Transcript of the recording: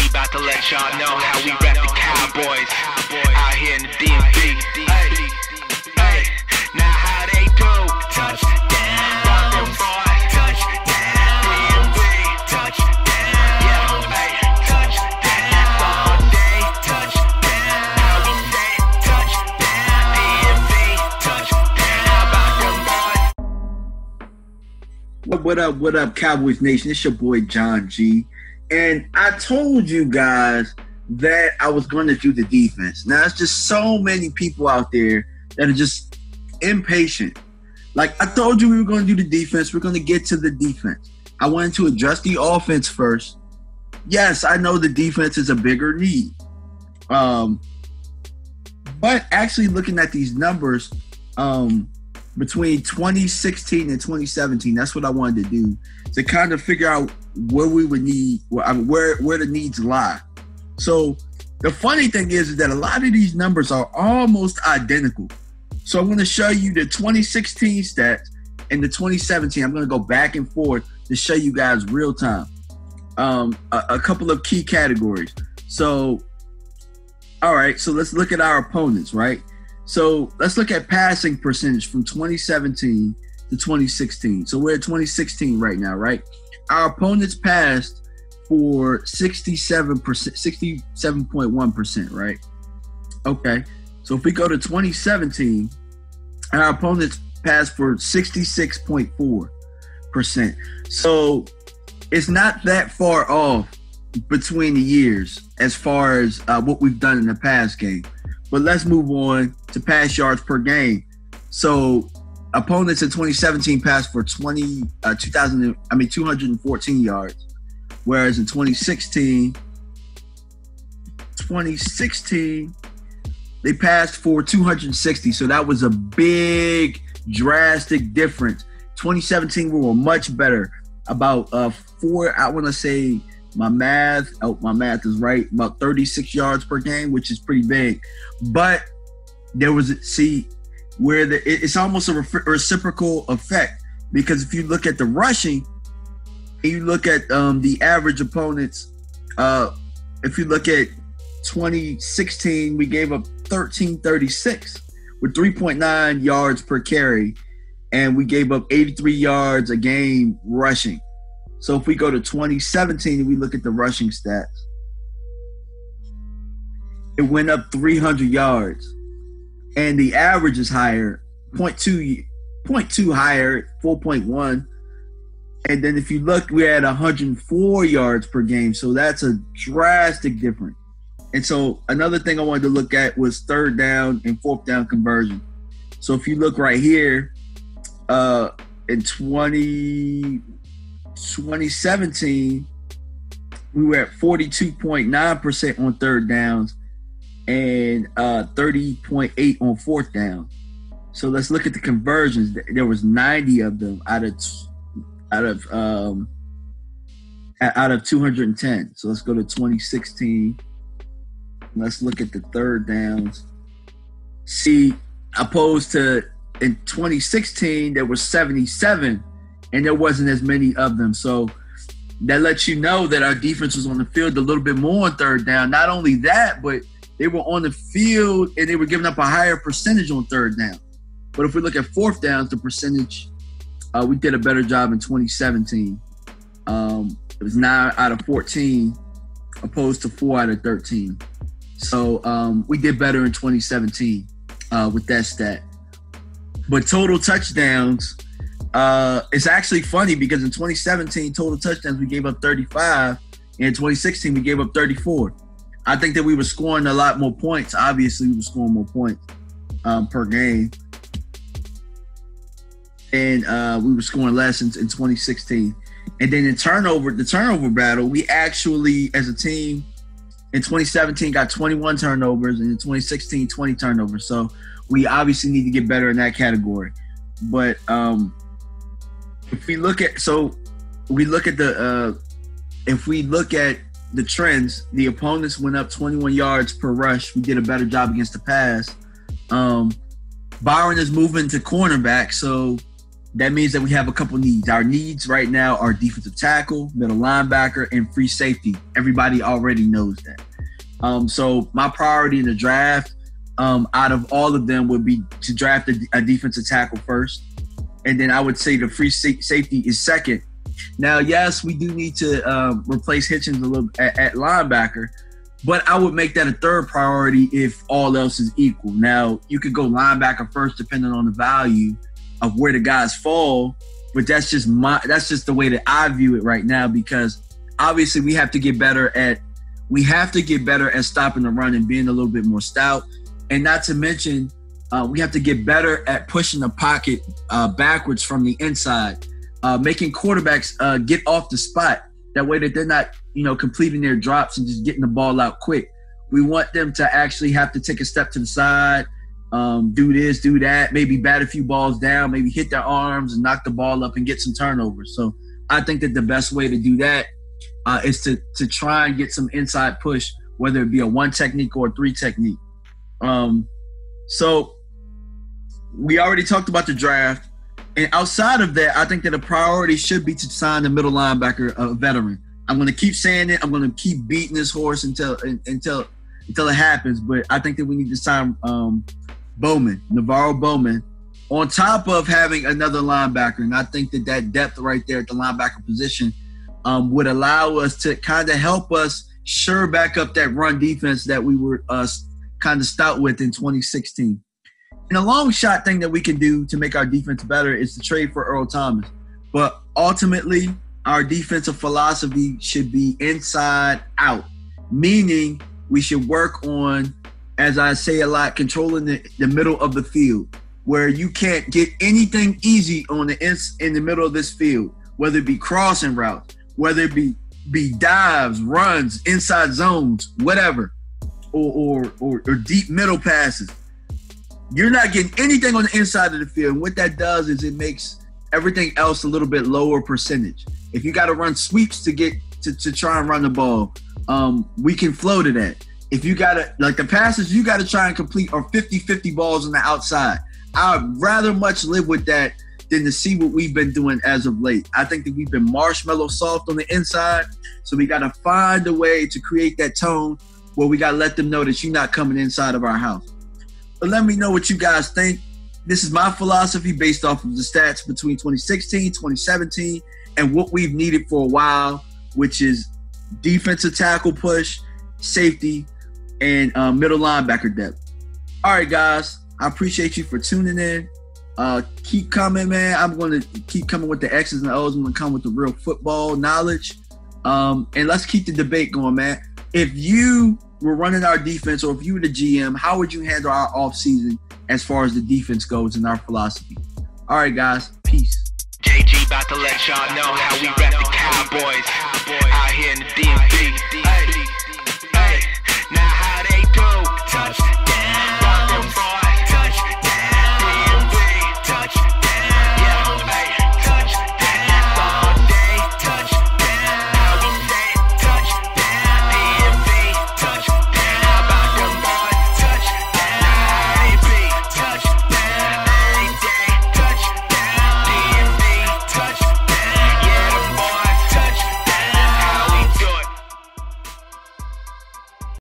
about to let y'all know how we rep the Cowboys out here in the DMV. Hey, now how they do? Touchdown, rock them boys. Touchdown, DMV. Touchdown, yeah, hey, touchdown all day. Touchdown, how we say touchdown, DMV. Touchdown, rock them boys. What up, Cowboys Nation? It's your boy John G. And I told you guys that I was going to do the defense. Now, it's just so many people out there that are just impatient. Like, I told you we were going to do the defense. We're going to get to the defense. I wanted to address the offense first. Yes, I know the defense is a bigger need. But actually looking at these numbers, between 2016 and 2017, that's what I wanted to do, to kind of figure out where we would need, where the needs lie. So the funny thing is that a lot of these numbers are almost identical. So I'm going to show you the 2016 stats and the 2017. I'm going to go back and forth to show you guys real time. A couple of key categories. So, all right, so let's look at our opponents, right? So let's look at passing percentage from 2017 to 2016. So we're at 2016 right now, right? Our opponents passed for 67.1%, right? Okay. So if we go to 2017, our opponents passed for 66.4%. So it's not that far off between the years as far as what we've done in the past game. But let's move on to pass yards per game. So opponents in 2017 passed for 214 yards, whereas in 2016 they passed for 260. So that was a big, drastic difference. 2017 we were much better, about I want to say my math is right, about 36 yards per game, which is pretty big. But there was it's almost a reciprocal effect, because if you look at the rushing and you look at the average opponents, if you look at 2016, we gave up 1336 with 3.9 yards per carry, and we gave up 83 yards a game rushing. So if we go to 2017 and we look at the rushing stats, it went up 300 yards. And the average is higher, 0.2 higher, 4.1. And then if you look, we're at 104 yards per game. So that's a drastic difference. And so another thing I wanted to look at was third down and fourth down conversion. So if you look right here, in 2017, we were at 42.9% on third downs and 30.8 on fourth down. So let's look at the conversions. There was 90 of them out of 210. So let's go to 2016. Let's look at the third downs. See, opposed to in 2016, there was 77, and there wasn't as many of them. So that lets you know that our defense was on the field a little bit more on third down. Not only that, but they were on the field and they were giving up a higher percentage on third down. But if we look at fourth downs, the percentage, we did a better job in 2017. It was 9 out of 14 opposed to 4 out of 13. So we did better in 2017 with that stat. But total touchdowns, it's actually funny because in 2017, total touchdowns, we gave up 35. And in 2016, we gave up 34. I think that we were scoring a lot more points. Obviously, we were scoring more points per game. And we were scoring less in 2016. And then in the turnover battle, we actually, as a team, in 2017 got 21 turnovers, and in 2016, 20 turnovers. So we obviously need to get better in that category. But if we look at the trends, the opponents went up 21 yards per rush. We did a better job against the pass. Byron is moving to cornerback, so that means that we have a couple needs. Our needs right now are defensive tackle, middle linebacker, and free safety. Everybody already knows that. So my priority in the draft, out of all of them, would be to draft a defensive tackle first. And then I would say the free safety is second. Now, yes, we do need to replace Hitchens a little at linebacker, but I would make that a third priority if all else is equal. Now, you could go linebacker first depending on the value of where the guys fall, but that's just the way that I view it right now, because obviously we have to get better at stopping the run and being a little bit more stout, and not to mention we have to get better at pushing the pocket backwards from the inside, making quarterbacks get off the spot. That way that they're not, completing their drops and just getting the ball out quick. We want them to actually have to take a step to the side, do this, do that, maybe bat a few balls down, maybe hit their arms and knock the ball up and get some turnovers. So I think that the best way to do that is to try and get some inside push, whether it be a 1 technique or a 3 technique. So we already talked about the draft. And outside of that, I think that a priority should be to sign the middle linebacker, a veteran. I'm going to keep saying it. I'm going to keep beating this horse until it happens. But I think that we need to sign Navarro Bowman, on top of having another linebacker. And I think that depth right there at the linebacker position would allow us to kind of help us sure back up that run defense that we were kind of stout with in 2016. And a long shot thing that we can do to make our defense better is to trade for Earl Thomas. But ultimately, our defensive philosophy should be inside out, meaning we should work on, as I say a lot, controlling the middle of the field, where you can't get anything easy in the middle of this field, whether it be crossing routes, whether it be dives, runs, inside zones, whatever, or deep middle passes. You're not getting anything on the inside of the field. And what that does is it makes everything else a little bit lower percentage. If you got to run sweeps to get to try and run the ball, we can flow to that. If you got to, like the passes you got to try and complete are 50-50 balls on the outside. I'd rather much live with that than to see what we've been doing as of late. I think that we've been marshmallow soft on the inside. So we got to find a way to create that tone where we got to let them know that you're not coming inside of our house. But let me know what you guys think. This is my philosophy based off of the stats between 2016, 2017, and what we've needed for a while, which is defensive tackle push, safety, and middle linebacker depth. All right, guys. I appreciate you for tuning in. Keep coming, man. I'm going to keep coming with the X's and O's. I'm going to come with the real football knowledge. And let's keep the debate going, man. If you were running our defense, or if you were the GM, how would you handle our offseason as far as the defense goes in our philosophy? All right, guys. Peace. JG about to let y'all know how we rep the Cowboys out here in the DMV. Hey, now how they do? Touchdown.